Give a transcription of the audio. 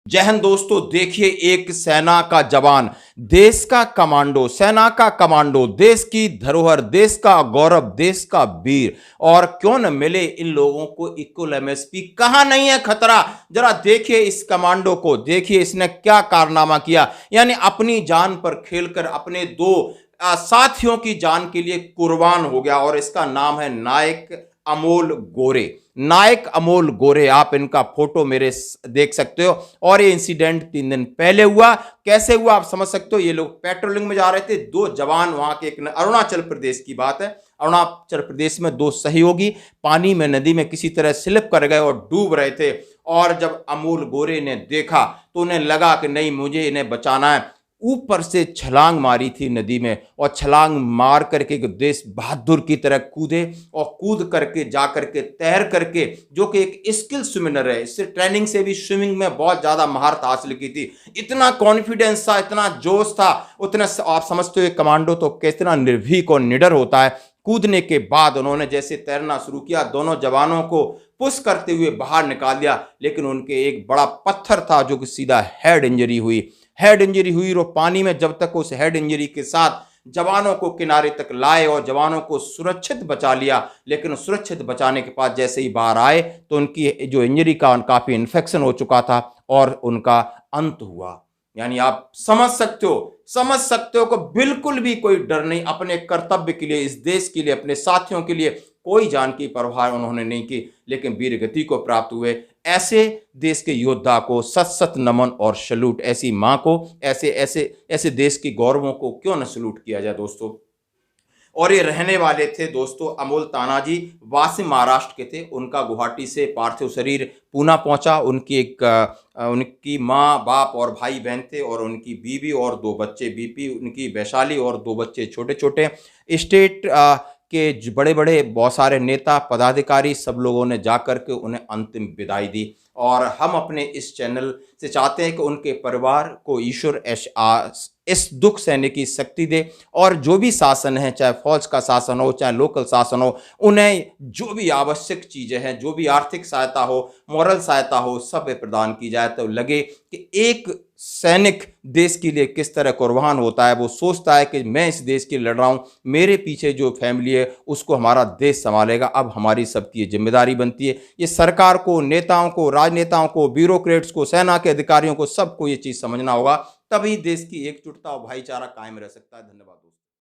जय हिंद दोस्तों। देखिए, एक सेना का जवान, देश का कमांडो, सेना का कमांडो, देश की धरोहर, देश का गौरव, देश का वीर, और क्यों न मिले इन लोगों को इक्वल एमएसपी। कहां नहीं है खतरा। जरा देखिए इस कमांडो को, देखिए इसने क्या कारनामा किया। यानी अपनी जान पर खेलकर अपने दो साथियों की जान के लिए कुर्बान हो गया, और इसका नाम है नायक अमोल गोरे। नायक अमोल गोरे, आप इनका फोटो मेरे देख सकते हो। और ये इंसिडेंट 3 दिन पहले हुआ। कैसे हुआ आप समझ सकते हो। ये लोग पेट्रोलिंग में जा रहे थे, दो जवान वहां के, एक अरुणाचल प्रदेश की बात है, अरुणाचल प्रदेश में दो सहयोगी पानी में, नदी में किसी तरह स्लिप कर गए और डूब रहे थे। और जब अमोल गोरे ने देखा तो उन्हें लगा कि नहीं, मुझे इन्हें बचाना है। ऊपर से छलांग मारी थी नदी में, और छलांग मार करके देश बहादुर की तरह कूदे, और कूद करके जा करके तैर करके, जो कि एक स्किल स्विमर है, इससे ट्रेनिंग से भी स्विमिंग में बहुत ज्यादा महारत हासिल की थी। इतना कॉन्फिडेंस था, इतना जोश था, उतना आप समझते हो कमांडो तो कितना निर्भीक और निडर होता है। कूदने के बाद उन्होंने जैसे तैरना शुरू किया, दोनों जवानों को पुश करते हुए बाहर निकाल दिया, लेकिन उनके एक बड़ा पत्थर था जो कि सीधा हेड इंजरी हुई। हेड इंजरी हुई, और पानी में जब तक उस हेड इंजरी के साथ जवानों को किनारे तक लाए और जवानों को सुरक्षित बचा लिया, लेकिन सुरक्षित बचाने के बाद जैसे ही बाहर आए तो उनकी जो इंजरी का काफी इन्फेक्शन हो चुका था और उनका अंत हुआ। यानी आप समझ सकते हो कि बिल्कुल भी कोई डर नहीं। अपने कर्तव्य के लिए, इस देश के लिए, अपने साथियों के लिए कोई जान की परवाह उन्होंने नहीं की, लेकिन वीर गति को प्राप्त हुए। ऐसे देश के योद्धा को सत सत नमन और सलूट। ऐसी मां को, ऐसे ऐसे ऐसे देश के गौरवों को क्यों न सलूट किया जाए दोस्तों। और ये रहने वाले थे दोस्तों अमोल तानाजी, वासी महाराष्ट्र के थे। उनका गुवाहाटी से पार्थिव शरीर पूना पहुंचा। उनकी माँ, बाप और भाई बहन थे, और उनकी बीवी और 2 बच्चे, बीपी उनकी वैशाली, और 2 बच्चे छोटे छोटे। स्टेट के बड़े बड़े बहुत सारे नेता, पदाधिकारी, सब लोगों ने जाकर के उन्हें अंतिम विदाई दी। और हम अपने इस चैनल से चाहते हैं कि उनके परिवार को ईश्वर इस दुख सहने की शक्ति दे, और जो भी शासन है, चाहे फौज का शासन हो, चाहे लोकल शासन हो, उन्हें जो भी आवश्यक चीजें हैं, जो भी आर्थिक सहायता हो, मॉरल सहायता हो, सब प्रदान की जाए। तो लगे कि एक सैनिक देश के लिए किस तरह कुर्बान होता है। वो सोचता है कि मैं इस देश के लिए लड़ रहा हूं, मेरे पीछे जो फैमिली है उसको हमारा देश संभालेगा। अब हमारी सबकी जिम्मेदारी बनती है, ये सरकार को, नेताओं को, राजनेताओं को, ब्यूरोक्रेट्स को, सेना के अधिकारियों को, सबको ये चीज समझना होगा। तभी देश की एकजुटता और भाईचारा कायम रह सकता है। धन्यवाद।